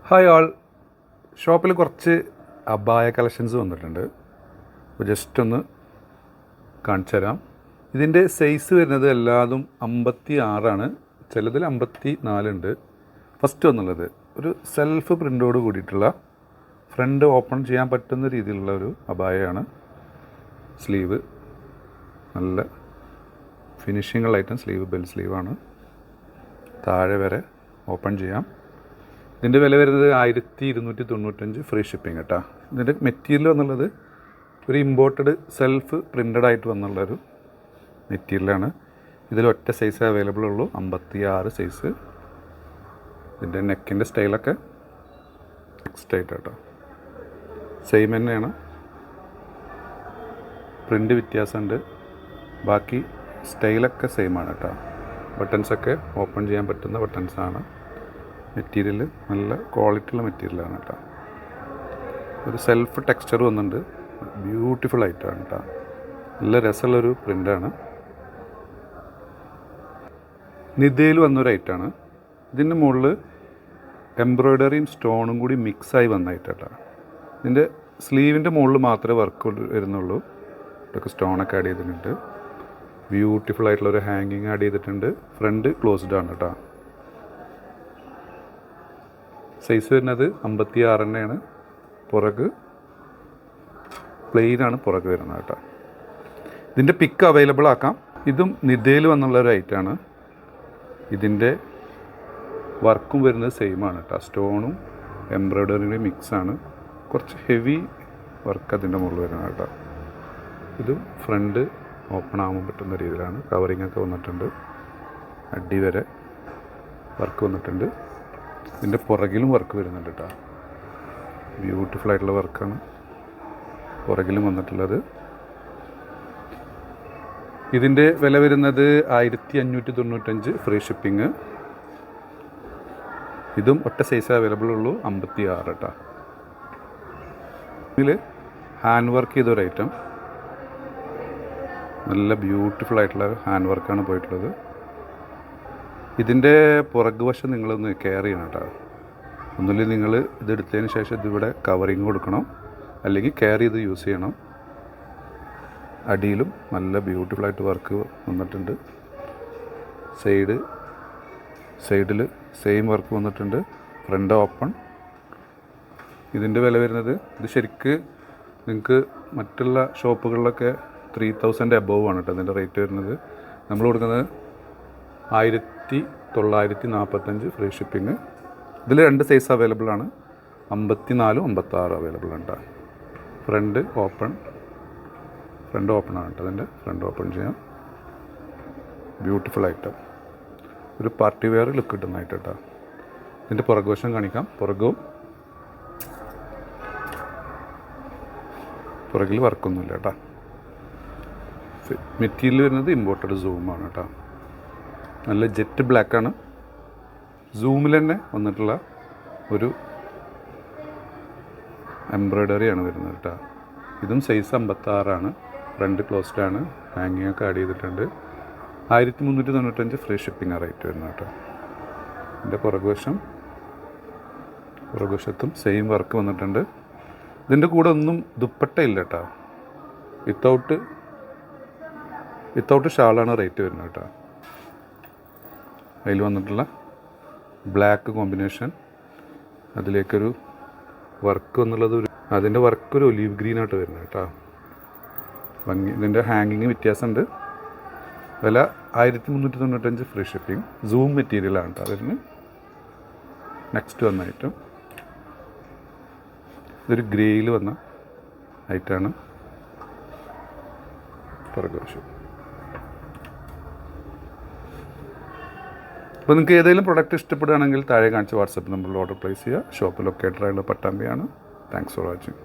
Hi ആൾ, ഷോപ്പിൽ കുറച്ച് അബായ collections വന്നിട്ടുണ്ട്. അപ്പോൾ ജസ്റ്റ് ഒന്ന് കാണിച്ചു തരാം. ഇതിൻ്റെ സൈസ് വരുന്നത് എല്ലാതും 56ആണ്, ചിലതിൽ 54 ഉണ്ട്. ഫസ്റ്റ് വന്നുള്ളത് ഒരു സെൽഫ് പ്രിൻ്റോട് കൂടിയിട്ടുള്ള ഫ്രണ്ട് ഓപ്പൺ ചെയ്യാൻ പറ്റുന്ന രീതിയിലുള്ള ഒരു അബായയാണ്. സ്ലീവ് നല്ല ഫിനിഷിങ്ങുള്ളായിട്ടും സ്ലീവ് ബെൽ സ്ലീവാണ്. താഴെ വരെ ഓപ്പൺ ചെയ്യാം. ഇതിൻ്റെ വില വരുന്നത് 1295 ഫ്രീ ഷിപ്പിംഗ് കേട്ടോ. ഇതിൻ്റെ മെറ്റീരിയൽ എന്നുള്ളത് ഒരു ഇമ്പോർട്ടഡ് സെൽഫ് പ്രിൻ്റഡ് ആയിട്ട് വന്നുള്ളൊരു മെറ്റീരിയലാണ്. ഇതിലൊറ്റ സൈസ് അവൈലബിൾ ഉള്ളൂ, 56 സൈസ്. ഇതിൻ്റെ നെക്കിൻ്റെ സ്റ്റൈലൊക്കെ നെക്സ്റ്റ് കേട്ടോ, സെയിം തന്നെയാണ്. പ്രിൻ്റ് വ്യത്യാസമുണ്ട്, ബാക്കി സ്റ്റൈലൊക്കെ സെയിമാണ് കേട്ടോ. ബട്ടൺസൊക്കെ ഓപ്പൺ ചെയ്യാൻ പറ്റുന്ന ബട്ടൺസാണ്. മെറ്റീരിയൽ നല്ല ക്വാളിറ്റിയുള്ള മെറ്റീരിയലാണ് കേട്ടോ. ഒരു സെൽഫ് ടെക്സ്ചർ വന്നിട്ടുണ്ട്, ബ്യൂട്ടിഫുൾ ആയിട്ടാണ് കേട്ടോ. നല്ല രസമുള്ളൊരു പ്രിൻ്റാണ്. നിതയിൽ വന്നൊരു ഐറ്റാണ്. ഇതിൻ്റെ മുകളിൽ എംബ്രോയ്ഡറിയും സ്റ്റോണും കൂടി മിക്സായി വന്നായിട്ട് കേട്ടോ. ഇതിൻ്റെ സ്ലീവിൻ്റെ മുകളിൽ മാത്രമേ വർക്ക് വരുന്നുള്ളൂ. ഇതൊക്കെ സ്റ്റോണൊക്കെ ആഡ് ചെയ്തിട്ടുണ്ട്. ബ്യൂട്ടിഫുൾ ആയിട്ടുള്ളൊരു ഹാങ്ങിങ് ആഡ് ചെയ്തിട്ടുണ്ട്. ഫ്രണ്ട് ക്ലോസ്ഡ് ആണ് കേട്ടോ. സൈസ് വരുന്നത് 56 തന്നെയാണ്. പുറക് പ്ലെയിനാണ് പുറക് വരുന്നത് കേട്ടോ. ഇതിൻ്റെ പിക്ക് അവൈലബിൾ ആക്കാം. ഇതും നിതയിൽ വന്നുള്ളൊരു ഐറ്റാണ്. ഇതിൻ്റെ വർക്കും വരുന്നത് സെയിമാണ് കേട്ടോ. സ്റ്റോണും എംബ്രോയ്ഡറിയുടെ മിക്സാണ്. കുറച്ച് ഹെവി വർക്ക് അതിൻ്റെ മുകളിൽ വരുന്നത് കേട്ടോ. ഇത് ഫ്രണ്ട് ഓപ്പൺ ആകാൻ പറ്റുന്ന രീതിയിലാണ്. കവറിങ് ഒക്കെ വന്നിട്ടുണ്ട്. അടി വരെ വർക്ക് വന്നിട്ടുണ്ട്. ഇതിൻ്റെ പുറകിലും വർക്ക് വരുന്നുണ്ട് കേട്ടോ. ബ്യൂട്ടിഫുൾ ആയിട്ടുള്ള വർക്കാണ് പുറകിലും വന്നിട്ടുള്ളത്. ഇതിൻ്റെ വില വരുന്നത് 1595 ഫ്രീ ഷിപ്പിംഗ്. ഇതും ഒറ്റ സൈസ് അവൈലബിൾ ഉള്ളൂ, 56 കേട്ടോ. ഇതിൽ ഹാൻഡ് വർക്ക് ചെയ്തൊരു ഐറ്റം, നല്ല ബ്യൂട്ടിഫുൾ ആയിട്ടുള്ള ഹാൻഡ് വർക്കാണ് പോയിട്ടുള്ളത്. ഇതിൻ്റെ പുറകു വശം നിങ്ങളൊന്ന് കെയർ ചെയ്യണം കേട്ടോ. ഒന്നുമില്ലെങ്കിൽ നിങ്ങൾ ഇതെടുത്തതിന് ശേഷം ഇതിവിടെ കവറിങ് കൊടുക്കണം, അല്ലെങ്കിൽ കെയർ ചെയ്ത് യൂസ് ചെയ്യണം. അടിയിലും നല്ല ബ്യൂട്ടിഫുള്ളായിട്ട് വർക്ക് വന്നിട്ടുണ്ട്. സൈഡിൽ സെയിം വർക്ക് വന്നിട്ടുണ്ട്. Front open. ഇതിൻ്റെ വില വരുന്നത്, ഇത് ശരിക്ക് നിങ്ങൾക്ക് മറ്റുള്ള ഷോപ്പുകളിലൊക്കെ 3000 എബോവ് ആണ് കേട്ടോ ഇതിൻ്റെ റേറ്റ് വരുന്നത്. നമ്മൾ കൊടുക്കുന്നത് 1945 ഫ്രീ ഷിപ്പിംഗ്. ഇതിൽ 2 സൈസ് അവൈലബിൾ ആണ്, 54 56 അവൈലബിൾ ഉണ്ട്. ഫ്രണ്ട് ഓപ്പൺ ആണ് കേട്ടോ. അതിൻ്റെ ഫ്രണ്ട് ഓപ്പൺ ചെയ്യാം. ബ്യൂട്ടിഫുൾ ഐറ്റം, ഒരു പാർട്ടി വെയർ ലുക്ക് കിട്ടുന്നതായിട്ട് കേട്ടോ. ഇതിൻ്റെ പുറകുവശം കാണിക്കാം. പുറകിൽ വർക്കൊന്നുമില്ല കേട്ടോ. മെറ്റീരിയൽ വരുന്നത് ഇമ്പോർട്ടഡ് സൂമാണ് കേട്ടോ. നല്ല ജെറ്റ് ബ്ലാക്കാണ്. സൂമിൽ തന്നെ വന്നിട്ടുള്ള ഒരു എംബ്രോയ്ഡറിയാണ് വരുന്നത് കേട്ടോ. ഇതും സൈസ് 56 ആണ്. ഫ്രണ്ട് ക്ലോസ്ഡ് ആണ്. ഹാങ്ങിങ് ഒക്കെ ആഡ് ചെയ്തിട്ടുണ്ട്. 1395 ഫ്രീ ഷിപ്പിംഗ് റേറ്റ് വരുന്നത് കേട്ടോ. ഇതിൻ്റെ പുറകുവശത്തും സെയിം വർക്ക് വന്നിട്ടുണ്ട്. ഇതിൻ്റെ കൂടെ ഒന്നും ദുപ്പട്ട ഇല്ല കേട്ടോ. വിത്തൗട്ട് ഷാളാണ് റേറ്റ് വരുന്നത് കേട്ടോ. അതിൽ വന്നിട്ടുള്ള ബ്ലാക്ക് കോമ്പിനേഷൻ, അതിലേക്കൊരു വർക്ക് എന്നുള്ളത് അതിൻ്റെ വർക്ക് ഒരു ഒലീവ് ഗ്രീനായിട്ട് വരുന്നത് കേട്ടോ. ഭംഗി. ഇതിൻ്റെ ഹാങ്ങിങ് വ്യത്യാസമുണ്ട്. വില 1395 ഫ്രീ ഷിപ്പിംഗ്. സൂം മെറ്റീരിയലാണ് കേട്ടോ. അതിന് നെക്സ്റ്റ് വന്ന ഐറ്റം ഇതൊരു ഗ്രേയിൽ വന്ന ഐറ്റാണ്. പുറകുവശം. അപ്പോൾ നിങ്ങൾക്ക് ഏതെങ്കിലും പ്രൊഡക്റ്റ് ഇഷ്ടപ്പെടുകയാണെങ്കിൽ താഴെ കാണിച്ച വാട്സപ്പ് നമ്പറിൽ ഓർഡർ പ്ലേസ് ചെയ്യുക. ഷോപ്പ് ലൊക്കേറ്ററായുള്ള പട്ടാമ്പിയാണ്. Thanks for watching.